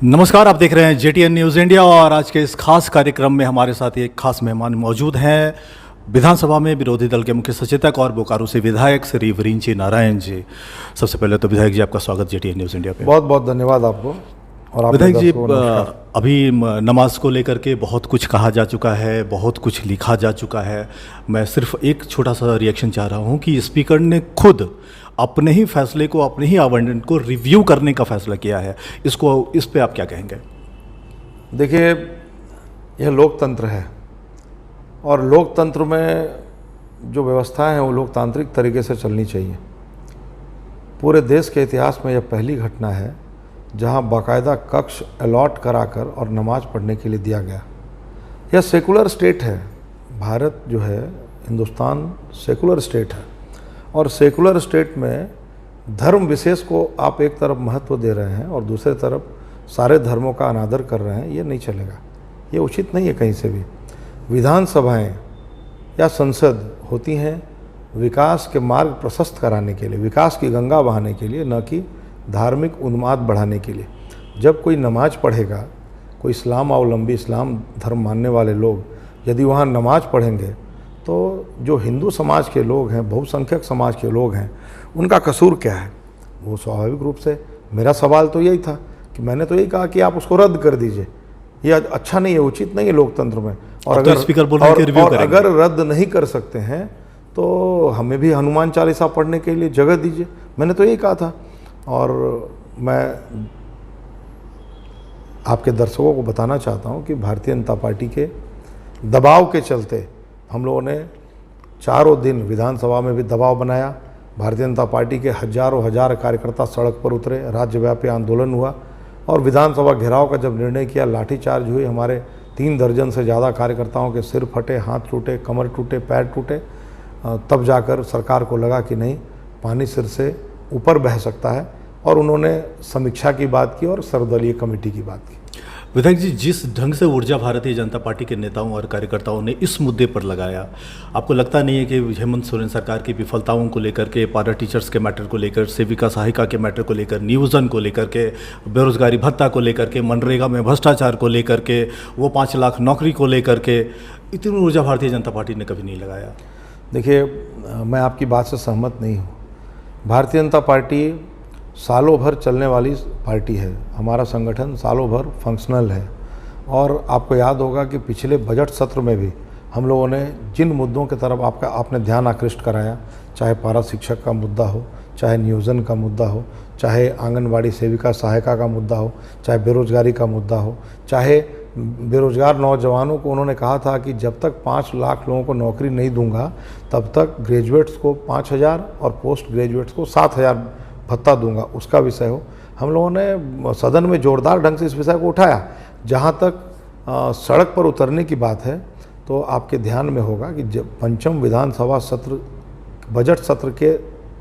नमस्कार, आप देख रहे हैं जेटीएन न्यूज़ इंडिया और आज के इस खास कार्यक्रम में हमारे साथ एक खास मेहमान मौजूद हैं। विधानसभा में विरोधी दल के मुख्य सचेतक और बोकारो से विधायक श्री वरिंची नारायण जी। सबसे पहले तो विधायक जी आपका स्वागत जेटीएन न्यूज़ इंडिया पे। बहुत बहुत धन्यवाद आपको। और विधायक जी, अभी नमाज को लेकर के बहुत कुछ कहा जा चुका है, बहुत कुछ लिखा जा चुका है। मैं सिर्फ एक छोटा सा रिएक्शन चाह रहा हूँ कि स्पीकर ने खुद अपने ही फैसले को, अपने ही आवंटन को रिव्यू करने का फैसला किया है। इस पे आप क्या कहेंगे? देखिए, यह लोकतंत्र है और लोकतंत्र में जो व्यवस्थाएं हैं वो लोकतांत्रिक तरीके से चलनी चाहिए। पूरे देश के इतिहास में यह पहली घटना है जहां बाकायदा कक्ष अलॉट कराकर और नमाज पढ़ने के लिए दिया गया। यह सेकुलर स्टेट है। भारत जो है, हिंदुस्तान सेकुलर स्टेट है और सेकुलर स्टेट में धर्म विशेष को आप एक तरफ महत्व दे रहे हैं और दूसरे तरफ सारे धर्मों का अनादर कर रहे हैं। ये नहीं चलेगा, ये उचित नहीं है कहीं से भी। विधानसभाएं या संसद होती हैं विकास के मार्ग प्रशस्त कराने के लिए, विकास की गंगा बहाने के लिए, न कि धार्मिक उन्माद बढ़ाने के लिए। जब कोई नमाज पढ़ेगा, कोई इस्लाम अवलंबी, इस्लाम धर्म मानने वाले लोग यदि वहाँ नमाज पढ़ेंगे तो जो हिंदू समाज के लोग हैं, बहुसंख्यक समाज के लोग हैं, उनका कसूर क्या है? वो स्वाभाविक रूप से, मेरा सवाल तो यही था कि मैंने तो यही कहा कि आप उसको रद्द कर दीजिए। ये अच्छा नहीं है, उचित नहीं है लोकतंत्र में। और अगर रद्द नहीं कर सकते हैं तो हमें भी हनुमान चालीसा पढ़ने के लिए जगह दीजिए। मैंने तो यही कहा था। और मैं आपके दर्शकों को बताना चाहता हूं कि भारतीय जनता पार्टी के दबाव के चलते हम लोगों ने चारों दिन विधानसभा में भी दबाव बनाया। भारतीय जनता पार्टी के हजारों हजार कार्यकर्ता सड़क पर उतरे, राज्यव्यापी आंदोलन हुआ और विधानसभा घेराव का जब निर्णय किया, लाठीचार्ज हुई। हमारे 3 दर्जन से ज़्यादा कार्यकर्ताओं के सिर फटे, हाथ टूटे, कमर टूटे, पैर टूटे। तब जाकर सरकार को लगा कि नहीं, पानी सिर से ऊपर बह सकता है और उन्होंने समीक्षा की बात की और सर्वदलीय कमेटी की बात की। विधायक जी, जिस ढंग से ऊर्जा भारतीय जनता पार्टी के नेताओं और कार्यकर्ताओं ने इस मुद्दे पर लगाया, आपको लगता नहीं है कि हेमंत सोरेन सरकार की विफलताओं को लेकर के, पारा टीचर्स के मैटर को लेकर, सेविका सहायिका के मैटर को लेकर, नियोजन को लेकर के, बेरोजगारी भत्ता को लेकर के, मनरेगा में भ्रष्टाचार को लेकर के, वो 5 लाख नौकरी को लेकर के, इतनी ऊर्जा भारतीय जनता पार्टी ने कभी नहीं लगाया? देखिए, मैं आपकी बात से सहमत नहीं हूँ। भारतीय जनता पार्टी सालों भर चलने वाली पार्टी है। हमारा संगठन सालों भर फंक्शनल है और आपको याद होगा कि पिछले बजट सत्र में भी हम लोगों ने जिन मुद्दों की तरफ आपने ध्यान आकृष्ट कराया, चाहे पारा शिक्षक का मुद्दा हो, चाहे नियोजन का मुद्दा हो, चाहे आंगनबाड़ी सेविका सहायिका का मुद्दा हो, चाहे बेरोजगारी का मुद्दा हो, चाहे बेरोजगार नौजवानों को उन्होंने कहा था कि जब तक 5 लाख लोगों को नौकरी नहीं दूंगा तब तक ग्रेजुएट्स को 5,000 और पोस्ट ग्रेजुएट्स को 7,000 भत्ता दूंगा, उसका विषय हो। हम लोगों ने सदन में जोरदार ढंग से इस विषय को उठाया। जहाँ तक सड़क पर उतरने की बात है तो आपके ध्यान में होगा कि जब 5वां विधानसभा सत्र, बजट सत्र के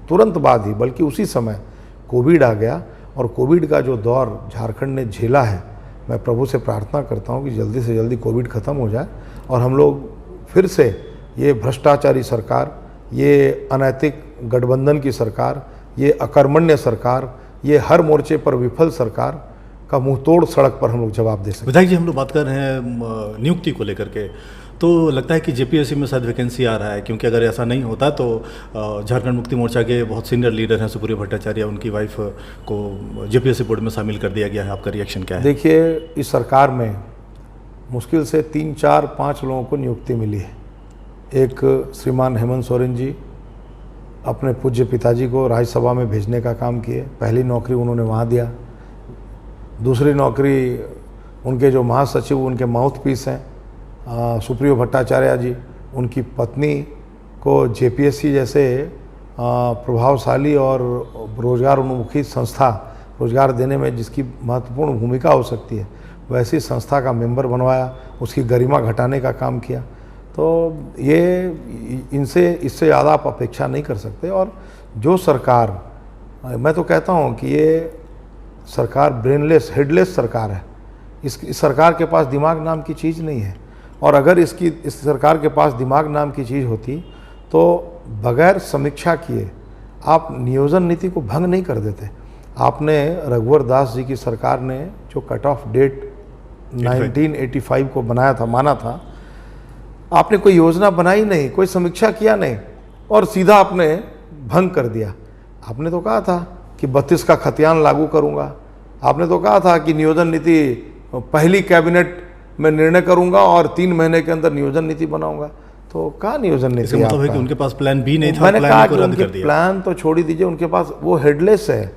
तुरंत बाद ही, बल्कि उसी समय कोविड आ गया और कोविड का जो दौर झारखंड ने झेला है, मैं प्रभु से प्रार्थना करता हूँ कि जल्दी से जल्दी कोविड ख़त्म हो जाए और हम लोग फिर से ये भ्रष्टाचारी सरकार, ये अनैतिक गठबंधन की सरकार, ये अकर्मण्य सरकार, ये हर मोर्चे पर विफल सरकार का मुंहतोड़ सड़क पर हम लोग जवाब दे सकें। विधायक जी, हम लोग बात कर रहे हैं नियुक्ति को लेकर के, तो लगता है कि जेपीएससी में शायद वैकेंसी आ रहा है, क्योंकि अगर ऐसा नहीं होता तो झारखंड मुक्ति मोर्चा के बहुत सीनियर लीडर हैं सुप्रियो भट्टाचार्य, उनकी वाइफ को जेपीएससी बोर्ड में शामिल कर दिया गया है। आपका रिएक्शन क्या है? देखिए, इस सरकार में मुश्किल से 3, 4, 5 लोगों को नियुक्ति मिली है। एक श्रीमान हेमंत सोरेन जी अपने पूज्य पिताजी को राज्यसभा में भेजने का काम किए, पहली नौकरी उन्होंने वहाँ दिया। दूसरी नौकरी उनके जो महासचिव, उनके माउथ पीस हैं सुप्रियो भट्टाचार्य जी, उनकी पत्नी को जेपीएससी जैसे प्रभावशाली और रोजगार उन्मुखी संस्था, रोजगार देने में जिसकी महत्वपूर्ण भूमिका हो सकती है, वैसी संस्था का मेंबर बनवाया, उसकी गरिमा घटाने का काम किया। तो ये इससे ज़्यादा आप अपेक्षा नहीं कर सकते। और जो सरकार, मैं तो कहता हूँ कि ये सरकार ब्रेनलेस, हेडलेस सरकार है। इस सरकार के पास दिमाग नाम की चीज़ नहीं है। और अगर इस सरकार के पास दिमाग नाम की चीज़ होती तो बगैर समीक्षा किए आप नियोजन नीति को भंग नहीं कर देते। आपने रघुवर दास जी की सरकार ने जो कट ऑफ डेट 1985 को बनाया था, माना था, आपने कोई योजना बनाई नहीं, कोई समीक्षा किया नहीं और सीधा आपने भंग कर दिया। आपने तो कहा था कि 32 का खतियान लागू करूंगा, आपने तो कहा था कि नियोजन नीति पहली कैबिनेट में निर्णय करूंगा और 3 महीने के अंदर नियोजन नीति बनाऊंगा। तो कहाँ नियोजन नीति इसका मतलब है कि उनके पास प्लान बी नहीं था, मैंने प्लान कहा ए को कि रद्द उनके कर दिया। प्लान तो छोड़ ही दीजिए, उनके पास वो हेडलेस है,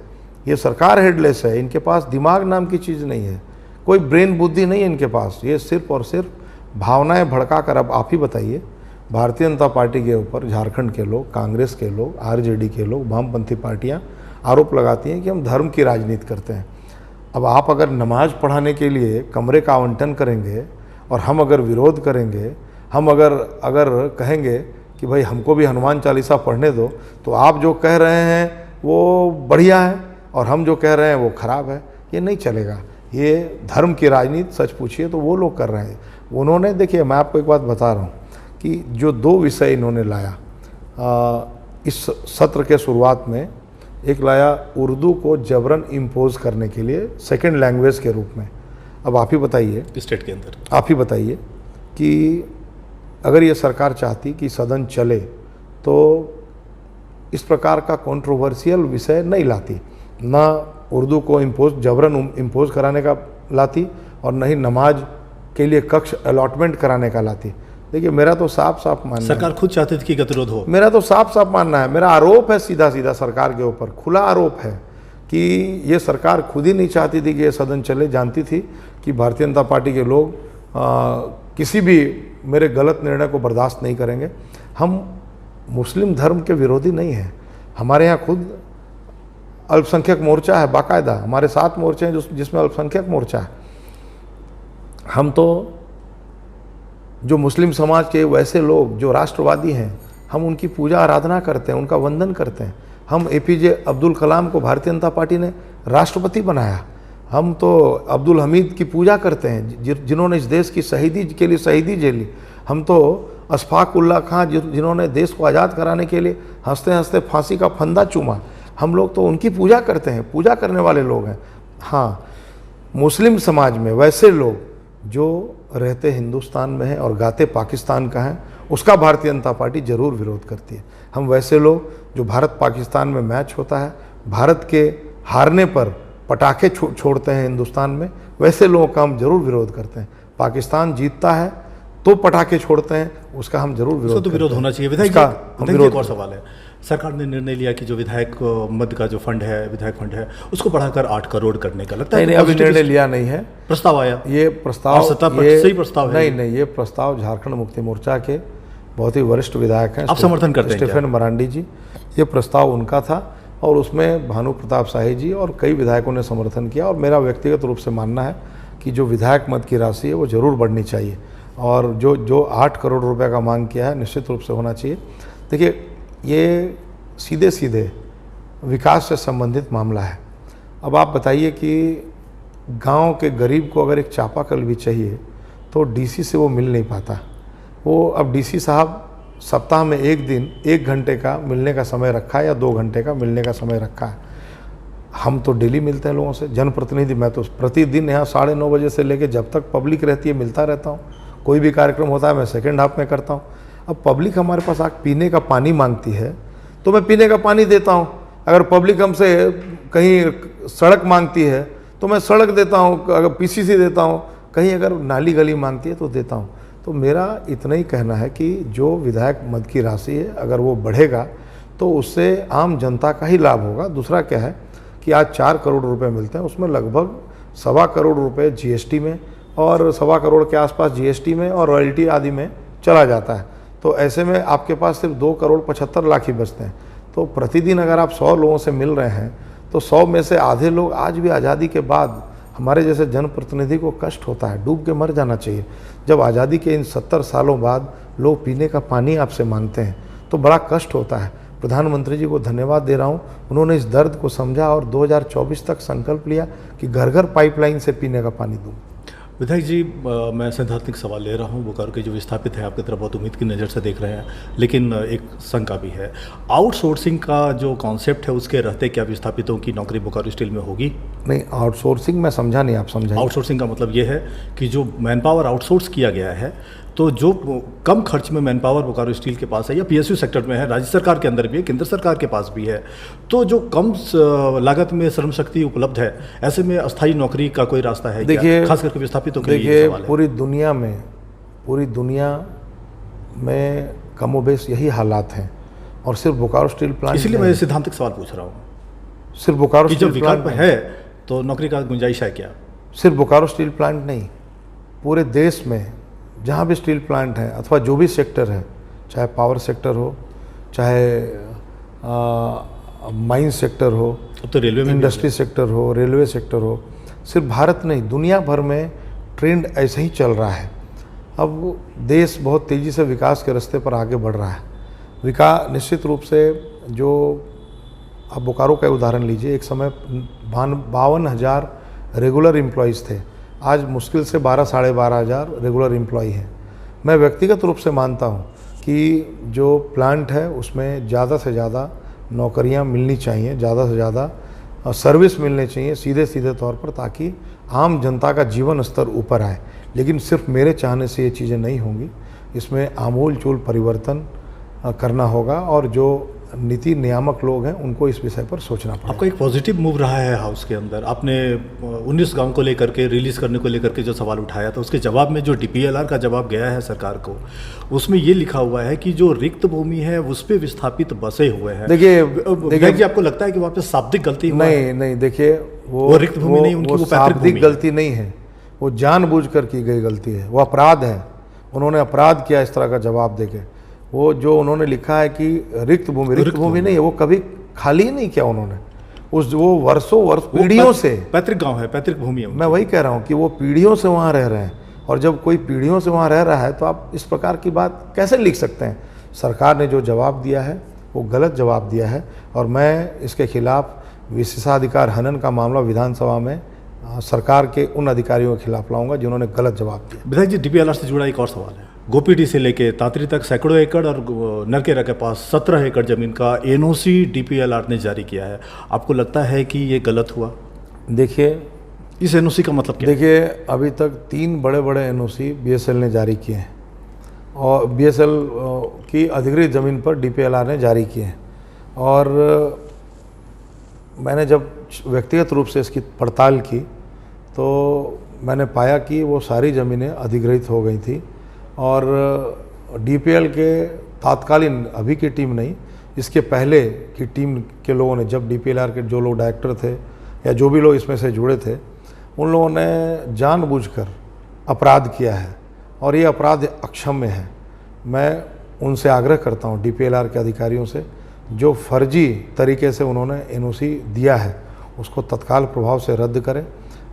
ये सरकार हेडलेस है, इनके पास दिमाग नाम की चीज़ नहीं है, कोई ब्रेन बुद्धि नहीं है इनके पास। ये सिर्फ और सिर्फ भावनाएं भड़का कर, अब आप ही बताइए, भारतीय जनता पार्टी के ऊपर झारखंड के लोग, कांग्रेस के लोग, आरजेडी के लोग, वामपंथी पार्टियां आरोप लगाती हैं कि हम धर्म की राजनीति करते हैं। अब आप अगर नमाज पढ़ाने के लिए कमरे का आवंटन करेंगे और हम अगर विरोध करेंगे, हम अगर कहेंगे कि भाई हमको भी हनुमान चालीसा पढ़ने दो, तो आप जो कह रहे हैं वो बढ़िया है और हम जो कह रहे हैं वो खराब है, ये नहीं चलेगा। ये धर्म की राजनीति सच पूछिए तो वो लोग कर रहे हैं। उन्होंने, देखिए मैं आपको एक बात बता रहा हूँ कि जो 2 विषय इन्होंने लाया इस सत्र के शुरुआत में, एक लाया उर्दू को जबरन इम्पोज करने के लिए सेकंड लैंग्वेज के रूप में। अब आप ही बताइए, स्टेट के अंदर आप ही बताइए कि अगर ये सरकार चाहती कि सदन चले तो इस प्रकार का कंट्रोवर्शियल विषय नहीं लाती, ना उर्दू को जबरन इम्पोज कराने का लाती और न ही नमाज के लिए कक्ष अलॉटमेंट कराने का लाती। देखिए मेरा तो साफ साफ मानना है, सरकार खुद चाहती थी कि गतिरोध हो। मेरा तो साफ साफ मानना है, मेरा आरोप है सीधा सीधा सरकार के ऊपर, खुला आरोप है कि ये सरकार खुद ही नहीं चाहती थी कि ये सदन चले, जानती थी कि भारतीय जनता पार्टी के लोग किसी भी मेरे गलत निर्णय को बर्दाश्त नहीं करेंगे। हम मुस्लिम धर्म के विरोधी नहीं हैं, हमारे यहाँ खुद अल्पसंख्यक मोर्चा है, बाकायदा हमारे 7 मोर्चे हैं जिसमें अल्पसंख्यक मोर्चा है। हम तो जो मुस्लिम समाज के वैसे लोग जो राष्ट्रवादी हैं, हम उनकी पूजा आराधना करते हैं, उनका वंदन करते हैं। हम एपीजे अब्दुल कलाम को भारतीय जनता पार्टी ने राष्ट्रपति बनाया। हम तो अब्दुल हमीद की पूजा करते हैं जिन्होंने इस देश की शहीदी के लिए शहीदी झेली। हम तो अशफाक उल्लाह खां जिन्होंने देश को आज़ाद कराने के लिए हंसते हंसते फांसी का फंदा चूमा, हम लोग तो उनकी पूजा करते हैं, पूजा करने वाले लोग हैं। हाँ, मुस्लिम समाज में वैसे लोग जो रहते हिंदुस्तान में हैं और गाते पाकिस्तान का हैं, उसका भारतीय जनता पार्टी जरूर विरोध करती है। हम वैसे लोग जो भारत पाकिस्तान में मैच होता है, भारत के हारने पर पटाखे छोड़ते हैं हिंदुस्तान में, वैसे लोगों का हम जरूर विरोध करते हैं। पाकिस्तान जीतता है तो पटाखे छोड़ते हैं, उसका हम जरूर विरोध तो विरोध होना चाहिए। विधायक जी, एक और सवाल है, सरकार ने निर्णय लिया कि जो विधायक मद का जो फंड है, विधायक फंड है, उसको बढ़ाकर 8 करोड़ करने का, लगता है नहीं, अभी निर्णय लिया नहीं है, प्रस्ताव आया, ये प्रस्ताव सही प्रस्ताव है। नहीं, ये प्रस्ताव झारखंड मुक्ति मोर्चा के बहुत ही वरिष्ठ विधायक हैं, आप समर्थन करते हैं? स्टीफन मरांडी जी, ये प्रस्ताव उनका था और उसमें भानु प्रताप शाही जी और कई विधायकों ने समर्थन किया। और मेरा व्यक्तिगत रूप से मानना है कि जो विधायक मद की राशि है वो जरूर बढ़नी चाहिए और जो 8 करोड़ रुपए का मांग किया है निश्चित रूप से होना चाहिए। देखिए ये सीधे सीधे विकास से संबंधित मामला है। अब आप बताइए कि गांव के गरीब को अगर एक चापाकल भी चाहिए तो डीसी से वो मिल नहीं पाता। वो अब डीसी साहब सप्ताह में 1 दिन 1 घंटे का मिलने का समय रखा है या 2 घंटे का मिलने का समय रखा है। हम तो डेली मिलते हैं लोगों से, जनप्रतिनिधि, मैं तो प्रतिदिन यहाँ 9:30 बजे से लेकर जब तक पब्लिक रहती है मिलता रहता हूँ। कोई भी कार्यक्रम होता है मैं सेकेंड हाफ में करता हूँ। अब पब्लिक हमारे पास आकर पीने का पानी मांगती है तो मैं पीने का पानी देता हूँ। अगर पब्लिक हमसे कहीं सड़क मांगती है तो मैं सड़क देता हूँ, अगर पीसीसी देता हूँ, कहीं अगर नाली गली मांगती है तो देता हूँ। तो मेरा इतना ही कहना है कि जो विधायक मद की राशि है अगर वो बढ़ेगा तो उससे आम जनता का ही लाभ होगा। दूसरा क्या है कि आज 4 करोड़ रुपए मिलते हैं, उसमें लगभग 1.25 करोड़ रुपए जीएसटी में और 1.25 करोड़ के आसपास जीएसटी में और रॉयल्टी आदि में चला जाता है। तो ऐसे में आपके पास सिर्फ 2 करोड़ 75 लाख ही बचते हैं। तो प्रतिदिन अगर आप 100 लोगों से मिल रहे हैं तो 100 में से आधे लोग आज भी आज़ादी के बाद, हमारे जैसे जनप्रतिनिधि को कष्ट होता है, डूब के मर जाना चाहिए। जब आज़ादी के इन 70 सालों बाद लोग पीने का पानी आपसे मांगते हैं तो बड़ा कष्ट होता है। प्रधानमंत्री जी को धन्यवाद दे रहा हूँ, उन्होंने इस दर्द को समझा और 2024 तक संकल्प लिया कि घर घर पाइपलाइन से पीने का पानी दूँ। विधायक जी, मैं सैद्धांतिक सवाल ले रहा हूँ। बोकारो के जो विस्थापित हैं आपकी तरफ बहुत उम्मीद की नज़र से देख रहे हैं, लेकिन एक शंका भी है। आउटसोर्सिंग का जो कॉन्सेप्ट है उसके रहते क्या विस्थापितों की नौकरी बोकारो स्टील में होगी? नहीं, आउटसोर्सिंग मैं समझा नहीं, आप समझाइए। आउटसोर्सिंग का मतलब ये है कि जो मैन पावर आउटसोर्स किया गया है, तो जो कम खर्च में मैन पावर बोकारो स्टील के पास है या पीएसयू सेक्टर में है, राज्य सरकार के अंदर भी है, केंद्र सरकार के पास भी है, तो जो कम लागत में श्रम शक्ति उपलब्ध है, ऐसे में अस्थायी नौकरी का कोई रास्ता है क्या? खास करके विस्थापितों के लिए ये सवाल है। पूरी दुनिया में कमोबेश यही हालात हैं, और सिर्फ बोकारो स्टील प्लांट, इसलिए मैं सिद्धांतिक सवाल पूछ रहा हूँ सिर्फ बोकारो कि स्टील जब विकल्प है तो नौकरी का गुंजाइश है क्या? सिर्फ बोकारो स्टील प्लांट नहीं, पूरे देश में जहाँ भी स्टील प्लांट है अथवा जो भी सेक्टर है, चाहे पावर सेक्टर हो, चाहे माइन सेक्टर हो, तो रेलवे में इंडस्ट्री सेक्टर हो, रेलवे सेक्टर हो, सिर्फ भारत नहीं दुनिया भर में ट्रेंड ऐसे ही चल रहा है। अब देश बहुत तेज़ी से विकास के रास्ते पर आगे बढ़ रहा है। विकास निश्चित रूप से, जो आप बोकारो का उदाहरण लीजिए, एक समय 52,000 रेगुलर एम्प्लॉयज़ थे, आज मुश्किल से 12,000-12,500 रेगुलर एम्प्लॉय हैं। मैं व्यक्तिगत रूप से मानता हूं कि जो प्लांट है उसमें ज़्यादा से ज़्यादा नौकरियां मिलनी चाहिए, ज़्यादा से ज़्यादा सर्विस मिलनी चाहिए सीधे तौर पर, ताकि आम जनता का जीवन स्तर ऊपर आए। लेकिन सिर्फ मेरे चाहने से ये चीज़ें नहीं होंगी, इसमें आमूल चूल परिवर्तन करना होगा, और जो नीति नियामक लोग हैं उनको इस विषय पर सोचना पड़ेगा। आपका एक पॉजिटिव मूव रहा है हाउस के अंदर। आपने 19 गांव को लेकर के रिलीज़ करने को लेकर के जो सवाल उठाया था, उसके जवाब में जो डीपीएलआर का जवाब गया है सरकार को, उसमें ये लिखा हुआ है कि जो रिक्त भूमि है उस पर विस्थापित बसे हुए हैं। देखिए जी, आपको लगता है कि वहाँ पे शाब्दिक गलती हुआ है? नहीं, देखिए वो रिक्त भूमि नहीं, उनकी वो शाब्दिक गलती नहीं है, वो जानबूझकर की गई गलती है, वो अपराध है। उन्होंने अपराध किया इस तरह का जवाब देके। वो जो उन्होंने लिखा है कि रिक्त भूमि नहीं है, वो कभी खाली ही नहीं किया उन्होंने। वो वर्षों पीढ़ियों से पैतृक गांव है, पैतृक भूमि है। मैं वही कह रहा हूँ कि वो पीढ़ियों से वहाँ रह रहे हैं, और जब कोई पीढ़ियों से वहाँ रह रहा है तो आप इस प्रकार की बात कैसे लिख सकते हैं? सरकार ने जो जवाब दिया है वो गलत जवाब दिया है, और मैं इसके खिलाफ विशेषाधिकार हनन का मामला विधानसभा में सरकार के उन अधिकारियों के खिलाफ लाऊंगा जिन्होंने गलत जवाब दिया। विधायक जी, डीपीएलआर से जुड़ा एक और सवाल है। गोपीडी से लेके तांतरी तक सैकड़ों एकड़ और नरकेरा के पास 17 एकड़ जमीन का एनओसी डीपीएलआर ने जारी किया है। आपको लगता है कि ये गलत हुआ? देखिए, इस एनओसी का मतलब क्या? देखिए, अभी तक 3 बड़े एनओसी बीएसएल ने जारी किए हैं, और बीएसएल की अधिकृत ज़मीन पर डीपीएलआर ने जारी किए हैं। और मैंने जब व्यक्तिगत रूप से इसकी पड़ताल की तो मैंने पाया कि वो सारी ज़मीनें अधिग्रहित हो गई थी, और डीपीएल के तात्कालीन, अभी की टीम नहीं, इसके पहले की टीम के लोगों ने, जब डीपीएलआर के जो लोग डायरेक्टर थे या जो भी लोग इसमें से जुड़े थे, उन लोगों ने जानबूझकर अपराध किया है, और ये अपराध अक्षम्य है। मैं उनसे आग्रह करता हूँ, डीपीएलआर के अधिकारियों से, जो फर्जी तरीके से उन्होंने एनओसी दिया है उसको तत्काल प्रभाव से रद्द करें,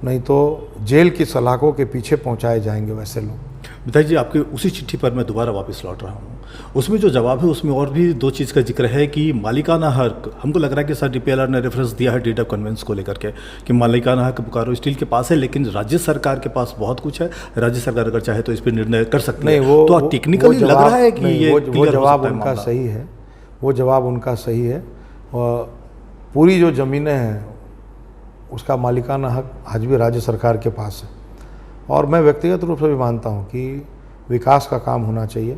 नहीं तो जेल की सलाखों के पीछे पहुंचाए जाएंगे वैसे लोग। विधायक जी, आपकी उसी चिट्ठी पर मैं दोबारा वापस लौट रहा हूँ। उसमें जो जवाब है उसमें और भी 2 चीज़ का जिक्र है कि मालिकाना हक, हमको लग रहा है कि सर डीपीएलआर ने रेफरेंस दिया है डीडा कन्वेंस को लेकर के कि मालिकाना हक बोकारो स्टील के पास है, लेकिन राज्य सरकार के पास बहुत कुछ है, राज्य सरकार अगर चाहे तो इस पर निर्णय कर सकती है। तो टेक्निकली लग रहा है कि ये वो जवाब उनका सही है, वो जवाब उनका सही है। और पूरी जो ज़मीनें हैं उसका मालिकाना हक आज भी राज्य सरकार के पास है, और मैं व्यक्तिगत रूप से भी मानता हूँ कि विकास का काम होना चाहिए,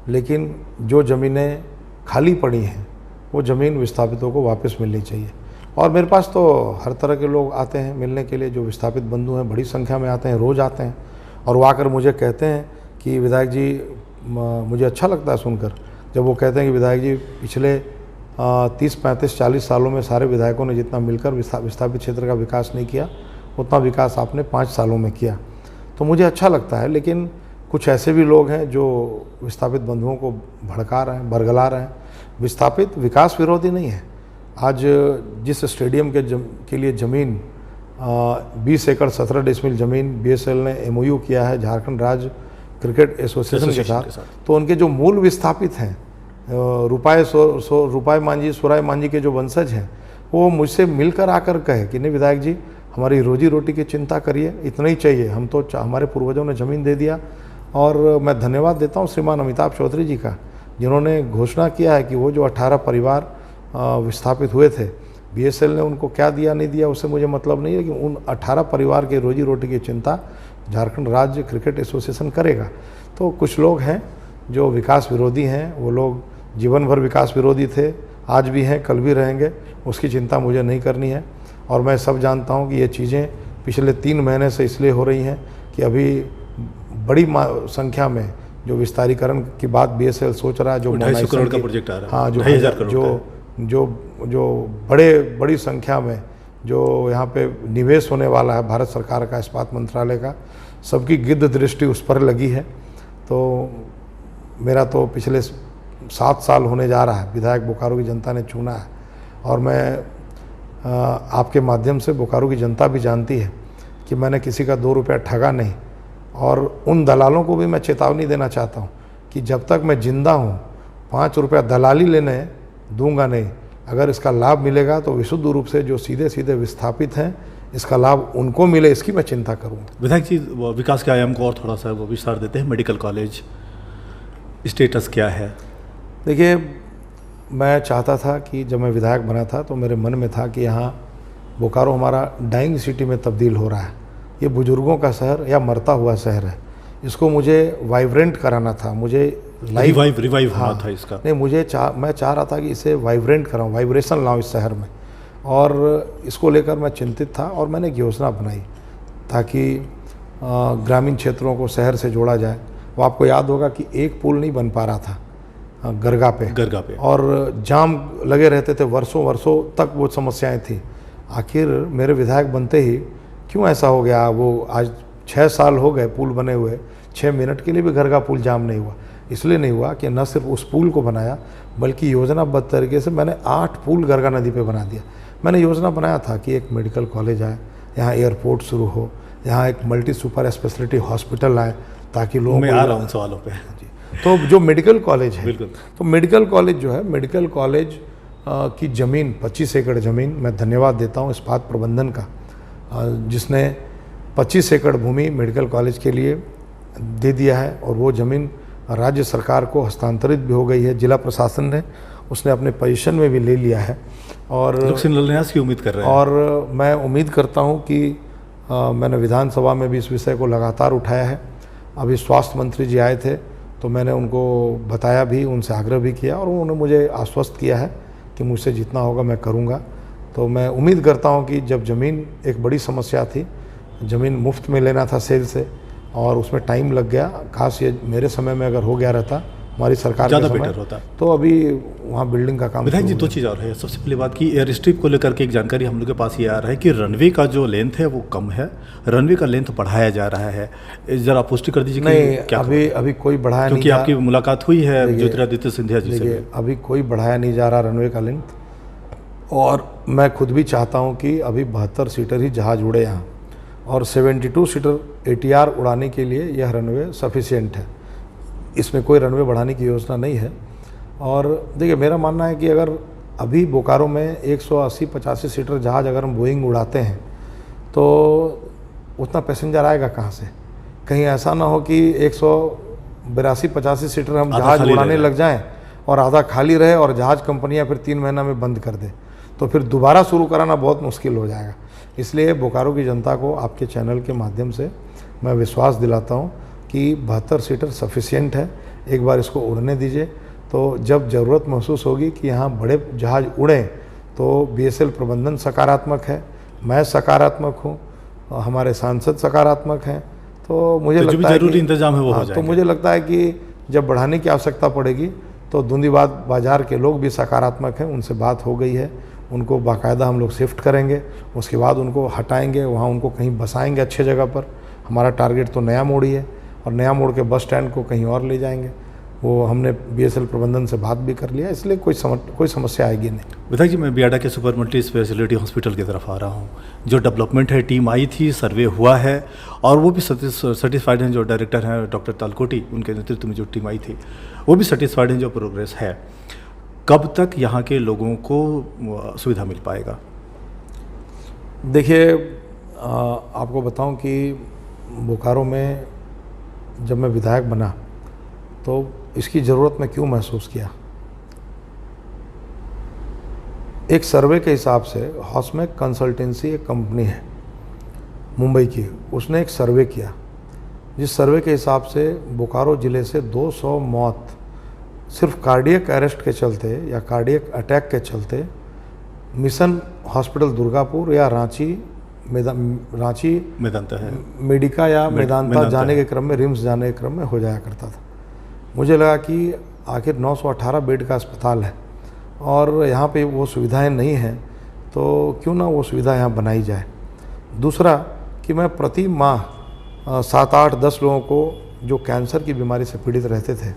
लेकिन जो ज़मीनें खाली पड़ी हैं वो ज़मीन विस्थापितों को वापस मिलनी चाहिए। और मेरे पास तो हर तरह के लोग आते हैं मिलने के लिए, जो विस्थापित बंधु हैं बड़ी संख्या में आते हैं, रोज़ आते हैं, और वो आकर मुझे कहते हैं कि विधायक जी, मुझे अच्छा लगता है सुनकर जब वो कहते हैं कि विधायक जी, पिछले 30, 35, 40 सालों में सारे विधायकों ने जितना मिलकर विस्थापित क्षेत्र का विकास नहीं किया, उतना विकास आपने 5 सालों में किया। तो मुझे अच्छा लगता है, लेकिन कुछ ऐसे भी लोग हैं जो विस्थापित बंधुओं को भड़का रहे हैं, बरगला रहे हैं। विस्थापित विकास विरोधी नहीं है। आज जिस स्टेडियम के लिए ज़मीन 20 एकड़ 17 डेसिमल ज़मीन बीएसएल ने एमओयू किया है झारखंड राज्य क्रिकेट एसोसिएशन के साथ, तो उनके जो मूल विस्थापित हैं, रूपाई मांझी, सुराय मांझी के जो वंशज हैं, वो मुझसे मिलकर आकर कहे कि नहीं विधायक जी, हमारी रोजी रोटी की चिंता करिए, इतना ही चाहिए। हम तो हमारे पूर्वजों ने ज़मीन दे दिया, और मैं धन्यवाद देता हूँ श्रीमान अमिताभ चौधरी जी का, जिन्होंने घोषणा किया है कि वो जो 18 परिवार विस्थापित हुए थे, बीएसएल ने उनको क्या दिया नहीं दिया उससे मुझे मतलब नहीं है, लेकिन उन 18 परिवार के रोजी रोटी की चिंता झारखंड राज्य क्रिकेट एसोसिएशन करेगा। तो कुछ लोग हैं जो विकास विरोधी हैं, वो लोग जीवन भर विकास विरोधी थे, आज भी हैं, कल भी रहेंगे, उसकी चिंता मुझे नहीं करनी है। और मैं सब जानता हूं कि ये चीज़ें पिछले 3 महीने से इसलिए हो रही हैं कि अभी बड़ी संख्या में जो विस्तारीकरण की बात बीएसएल सोच रहा है, जो 250 करोड़ का प्रोजेक्ट आ रहा है, हाँ, जो 2,500 करोड़ जो बड़ी संख्या में जो यहाँ पे निवेश होने वाला है भारत सरकार का, इस्पात मंत्रालय का, सबकी गिद्ध दृष्टि उस पर लगी है। तो मेरा तो पिछले 7 साल होने जा रहा है, विधायक बोकारो की जनता ने चुना है, और मैं आपके माध्यम से बोकारो की जनता भी जानती है कि मैंने किसी का 2 रुपया ठगा नहीं। और उन दलालों को भी मैं चेतावनी देना चाहता हूँ कि जब तक मैं जिंदा हूँ 5 रुपया दलाली लेने दूंगा नहीं। अगर इसका लाभ मिलेगा तो विशुद्ध रूप से जो सीधे सीधे विस्थापित हैं, इसका लाभ उनको मिले, इसकी मैं चिंता करूँगा। विधायक जी, विकास के आयाम को और थोड़ा सा वो विस्तार देते हैं। मेडिकल कॉलेज स्टेटस क्या है? देखिए, मैं चाहता था कि जब मैं विधायक बना था तो मेरे मन में था कि यहाँ बोकारो हमारा डाइंग सिटी में तब्दील हो रहा है, ये बुजुर्गों का शहर या मरता हुआ शहर है, इसको मुझे वाइब्रेंट कराना था, मुझे रिवाइव हाँ, होना था इसका। नहीं, मैं चाह रहा था कि इसे वाइब्रेंट कराऊँ, वाइब्रेशन लाऊँ इस शहर में, और इसको लेकर मैं चिंतित था। और मैंने एक योजना बनाई ताकि ग्रामीण क्षेत्रों को शहर से जोड़ा जाए। वो आपको याद होगा कि एक पुल नहीं बन पा रहा था गरगा पे, और जाम लगे रहते थे, वर्षों तक वो समस्याएं थी। आखिर मेरे विधायक बनते ही क्यों ऐसा हो गया? वो आज 6 साल हो गए पुल बने हुए, 6 मिनट के लिए भी गरगा पुल जाम नहीं हुआ। इसलिए नहीं हुआ कि न सिर्फ उस पुल को बनाया, बल्कि योजनाबद्ध तरीके से मैंने 8 पुल गरगा नदी पे बना दिया। मैंने योजना बनाया था कि एक मेडिकल कॉलेज आए, यहाँ एयरपोर्ट शुरू हो, यहाँ एक मल्टी सुपर स्पेशलिटी हॉस्पिटल आए, ताकि लोग, मैं आ रहा हूँ सवालों पे। तो जो मेडिकल कॉलेज है, बिल्कुल, तो मेडिकल कॉलेज जो है, मेडिकल कॉलेज की ज़मीन 25 एकड़ ज़मीन मैं धन्यवाद देता हूँ इस्पात प्रबंधन का, जिसने 25 एकड़ भूमि मेडिकल कॉलेज के लिए दे दिया है, और वो ज़मीन राज्य सरकार को हस्तांतरित भी हो गई है। जिला प्रशासन ने उसने अपने पोजीशन में भी ले लिया है, और की उम्मीद कर रहे हैं। और मैं उम्मीद करता हूँ कि मैंने विधानसभा में भी इस विषय को लगातार उठाया है। अभी स्वास्थ्य मंत्री जी आए थे तो मैंने उनको बताया भी, उनसे आग्रह भी किया, और उन्होंने मुझे आश्वस्त किया है कि मुझसे जितना होगा मैं करूँगा। तो मैं उम्मीद करता हूँ कि जब ज़मीन एक बड़ी समस्या थी, ज़मीन मुफ्त में लेना था सेल से, और उसमें टाइम लग गया, खास ये मेरे समय में अगर हो गया रहता हमारी सरकार के समय, बेटर होता, तो अभी वहाँ बिल्डिंग का काम। विधायक जी, 2 चीज़ और है। सबसे पहली बात कि एयर स्ट्रिप को लेकर के एक जानकारी हम लोग के पास ये आ रहा है कि रनवे का जो लेंथ है वो कम है, रनवे का लेंथ बढ़ाया जा रहा है। जरा पुष्टि कर दीजिए। नहीं, अभी कोई बढ़ाया नहीं, क्योंकि आपकी मुलाकात हुई है ज्योतिरादित्य सिंधिया जी से। अभी कोई बढ़ाया नहीं जा रहा रनवे का लेंथ, और मैं खुद भी चाहता हूँ कि अभी 72 सीटर ही जहाज़ उड़े यहाँ, और 72 सीटर ATR उड़ाने के लिए यह रनवे सफिशिएंट है। इसमें कोई रनवे बढ़ाने की योजना नहीं है। और देखिए, मेरा मानना है कि अगर अभी बोकारो में 180-85 सीटर जहाज़ अगर हम बोइंग उड़ाते हैं तो उतना पैसेंजर आएगा कहाँ से? कहीं ऐसा ना हो कि 182-85 सीटर हम जहाज़ उड़ाने लग जाएं और आधा खाली रहे, और जहाज़ कंपनियां फिर 3 महीना में बंद कर दें, तो फिर दोबारा शुरू कराना बहुत मुश्किल हो जाएगा। इसलिए बोकारो की जनता को आपके चैनल के माध्यम से मैं विश्वास दिलाता हूँ कि 72 सीटर सफिशिएंट है। एक बार इसको उड़ने दीजिए, तो जब ज़रूरत महसूस होगी कि यहाँ बड़े जहाज़ उड़ें तो BSL प्रबंधन सकारात्मक है, मैं सकारात्मक हूँ, हमारे सांसद सकारात्मक हैं, तो मुझे लगता है जरूरी इंतजाम है वो हो जाएगा। तो मुझे लगता है कि जब बढ़ाने की आवश्यकता पड़ेगी तो दूंदीबाद बाज़ार के लोग भी सकारात्मक हैं, उनसे बात हो गई है, उनको बाकायदा हम लोग शिफ्ट करेंगे, उसके बाद उनको हटाएंगे, वहाँ उनको कहीं बसाएंगे अच्छे जगह पर। हमारा टारगेट तो नया मोड़ ही है, और नया मोड़ के बस स्टैंड को कहीं और ले जाएंगे। वो हमने BSL प्रबंधन से बात भी कर लिया, इसलिए कोई समस्या आएगी नहीं। विधायक जी, मैं बियाडा के सुपर मल्टी स्पेशलिटी हॉस्पिटल की तरफ आ रहा हूँ। जो डेवलपमेंट है, टीम आई थी, सर्वे हुआ है, और वो भी सेटिस्फाइड हैं। जो डायरेक्टर हैं डॉक्टर तालकोटी, उनके नेतृत्व में जो टीम आई थी, वो भी सेटिस्फाइड हैं जो प्रोग्रेस है। कब तक यहाँ के लोगों को सुविधा मिल पाएगा? देखिए, आपको बताऊं कि बोकारो में जब मैं विधायक बना तो इसकी ज़रूरत मैं क्यों महसूस किया। एक सर्वे के हिसाब से हॉस्मेक कंसल्टेंसी एक कंपनी है मुंबई की, उसने एक सर्वे किया जिस सर्वे के हिसाब से बोकारो ज़िले से 200 मौत सिर्फ कार्डियक अरेस्ट के चलते या कार्डियक अटैक के चलते मिशन हॉस्पिटल दुर्गापुर या रांची मेदांता है मेडिका या मेदांता मेदांता जाने है। के क्रम में, रिम्स जाने के क्रम में हो जाया करता था। मुझे लगा कि आखिर 918 बेड का अस्पताल है और यहाँ पे वो सुविधाएं नहीं हैं, तो क्यों ना वो सुविधा यहाँ बनाई जाए। दूसरा कि मैं प्रति माह 7, 8, 10 लोगों को जो कैंसर की बीमारी से पीड़ित रहते थे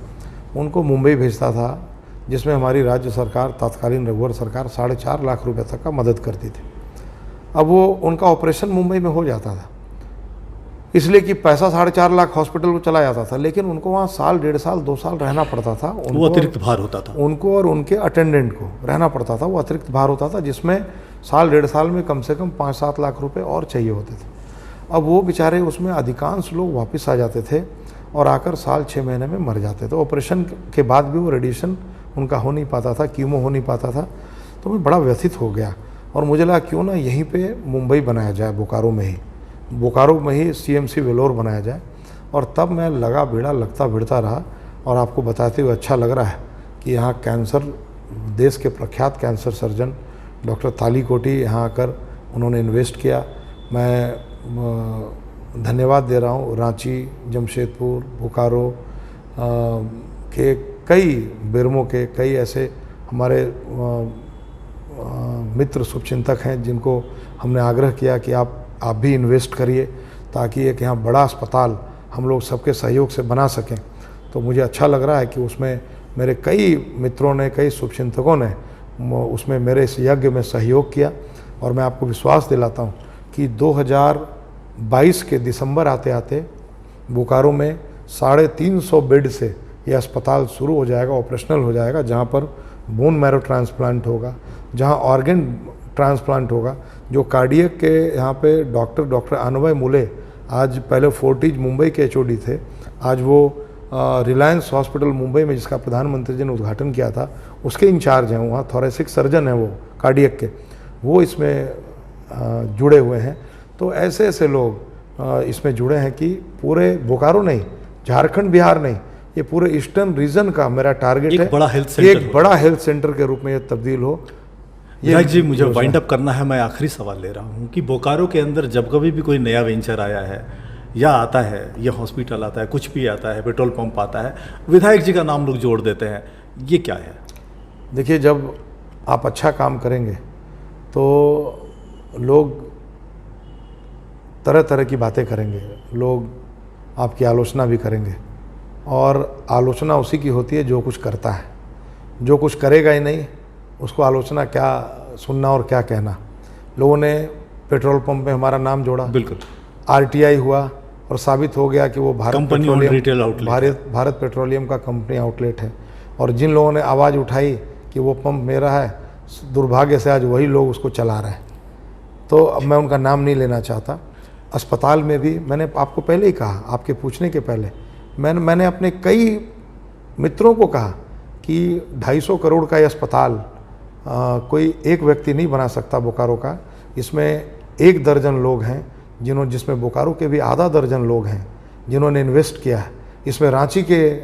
उनको मुंबई भेजता था, जिसमें हमारी राज्य सरकार, तत्कालीन रघुवर सरकार 4.5 लाख रुपए तक का मदद करती थी। अब वो उनका ऑपरेशन मुंबई में हो जाता था, इसलिए कि पैसा 4.5 लाख हॉस्पिटल को चला जाता था, लेकिन उनको वहाँ साल, 1.5 साल, 2 साल रहना पड़ता था। वो अतिरिक्त भार होता था उनको और उनके अटेंडेंट को रहना पड़ता था, वो अतिरिक्त भार होता था, जिसमें साल, 1.5 साल में कम से कम 5-7 लाख रुपए और चाहिए होते थे। अब वो बेचारे उसमें अधिकांश लोग वापस आ जाते थे और आकर साल 6 महीने में मर जाते थे। ऑपरेशन के बाद भी वो रेडिएशन उनका हो नहीं पाता था, कीमो हो नहीं पाता था। तो मैं बड़ा व्यथित हो गया और मुझे लगा क्यों ना यहीं पे मुंबई बनाया जाए, बोकारो में ही CMC वेलोर बनाया जाए। और तब मैं लगता भिड़ता रहा और आपको बताते हुए अच्छा लग रहा है कि यहाँ कैंसर, देश के प्रख्यात कैंसर सर्जन डॉक्टर तालीकोटी यहाँ आकर उन्होंने इन्वेस्ट किया। मैं धन्यवाद दे रहा हूँ रांची, जमशेदपुर, बोकारो के कई बेरमो के कई ऐसे हमारे मित्र शुभचिंतक हैं जिनको हमने आग्रह किया कि आप भी इन्वेस्ट करिए ताकि एक यहाँ बड़ा अस्पताल हम लोग सबके सहयोग से बना सकें। तो मुझे अच्छा लग रहा है कि उसमें मेरे कई मित्रों ने, कई शुभचिंतकों ने उसमें मेरे इस यज्ञ में सहयोग किया। और मैं आपको विश्वास दिलाता हूँ कि 2022 के दिसंबर आते आते बोकारो में 350 बेड से यह अस्पताल शुरू हो जाएगा, ऑपरेशनल हो जाएगा, जहाँ पर बोन मैरो ट्रांसप्लांट होगा, जहाँ ऑर्गन ट्रांसप्लांट होगा। जो कार्डियक के यहाँ पे डॉक्टर अनवय मुले, आज पहले फोर्टिज मुंबई के HOD थे, आज वो रिलायंस हॉस्पिटल मुंबई में जिसका प्रधानमंत्री जी ने उद्घाटन किया था उसके इंचार्ज हैं, वहाँ थोरेसिक सर्जन हैं वो कार्डियक के, वो इसमें जुड़े हुए हैं। तो ऐसे ऐसे लोग इसमें जुड़े हैं कि पूरे बोकारो नहीं, झारखंड, बिहार नहीं, ये पूरे ईस्टर्न रीजन का मेरा टारगेट है, एक बड़ा हेल्थ सेंटर के रूप में ये तब्दील हो। विधायक जी, मुझे वाइंड अप करना है। मैं आखिरी सवाल ले रहा हूँ कि बोकारो के अंदर जब कभी भी कोई नया वेंचर आया है या आता है, या हॉस्पिटल आता है, कुछ भी आता है, पेट्रोल पंप आता है, विधायक जी का नाम लोग जोड़ देते हैं, ये क्या है? देखिए, जब आप अच्छा काम करेंगे तो लोग तरह तरह की बातें करेंगे, लोग आपकी आलोचना भी करेंगे। और आलोचना उसी की होती है जो कुछ करता है, जो कुछ करेगा ही नहीं उसको आलोचना क्या सुनना और क्या कहना। लोगों ने पेट्रोल पंप में हमारा नाम जोड़ा, बिल्कुल RTI हुआ और साबित हो गया कि वो भारत पेट्रोलियम का कंपनी आउटलेट है। और जिन लोगों ने आवाज़ उठाई कि वो पंप मेरा है, दुर्भाग्य से आज वही लोग उसको चला रहे हैं। तो अब मैं उनका नाम नहीं लेना चाहता। अस्पताल में भी मैंने आपको पहले ही कहा, आपके पूछने के पहले मैंने अपने कई मित्रों को कहा कि 250 करोड़ का ये अस्पताल कोई एक व्यक्ति नहीं बना सकता बोकारो का। इसमें 1 दर्जन लोग हैं जिसमें बोकारो के भी आधा दर्जन लोग हैं जिन्होंने इन्वेस्ट किया है। इसमें रांची के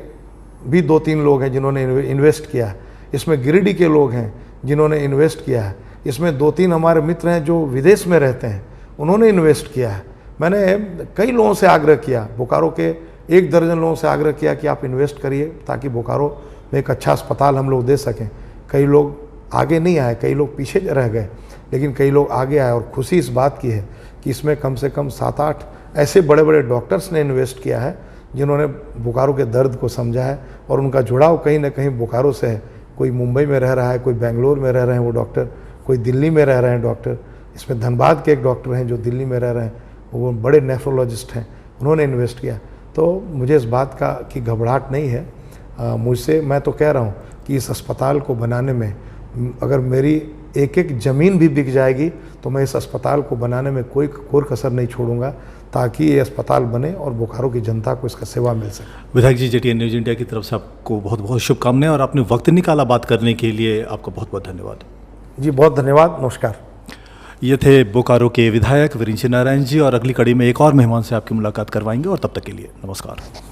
भी 2-3 लोग हैं जिन्होंने इन्वेस्ट किया है। इसमें गिरिडीह के लोग हैं जिन्होंने इन्वेस्ट किया है। इसमें 2-3 हमारे मित्र हैं जो विदेश में रहते हैं, उन्होंने इन्वेस्ट किया है। मैंने कई लोगों से आग्रह किया, बोकारो के 1 दर्जन लोगों से आग्रह किया कि आप इन्वेस्ट करिए ताकि बोकारो में एक अच्छा अस्पताल हम लोग दे सकें। कई लोग आगे नहीं आए, कई लोग पीछे रह गए, लेकिन कई लोग आगे आए। और खुशी इस बात की है कि इसमें कम से कम 7-8 ऐसे बड़े बड़े डॉक्टर्स ने इन्वेस्ट किया है जिन्होंने बोकारो के दर्द को समझा है और उनका जुड़ाव कहीं ना कहीं बोकारो से है। कोई मुंबई में रह रहा है, कोई बेंगलोर में रह रहे हैं वो डॉक्टर, कोई दिल्ली में रह रहे हैं डॉक्टर। इसमें धनबाद के एक डॉक्टर हैं जो दिल्ली में रह रहे हैं, वो बड़े नेफ्रोलॉजिस्ट हैं, उन्होंने इन्वेस्ट किया। तो मुझे इस बात की घबराहट नहीं है। मुझसे, मैं तो कह रहा हूँ कि इस अस्पताल को बनाने में अगर मेरी एक एक ज़मीन भी बिक जाएगी तो मैं इस अस्पताल को बनाने में कोई कोर कसर नहीं छोड़ूंगा, ताकि ये अस्पताल बने और बोकारो की जनता को इसका सेवा मिल सके। विधायक जी, जेटीएन न्यूज़ इंडिया की तरफ से आपको बहुत बहुत शुभकामनाएं और आपने वक्त निकाला बात करने के लिए, आपका बहुत बहुत धन्यवाद। जी बहुत धन्यवाद, नमस्कार। ये थे बोकारो के विधायक वीरेंद्र नारायण जी, और अगली कड़ी में एक और मेहमान से आपकी मुलाकात करवाएंगे, और तब तक के लिए नमस्कार।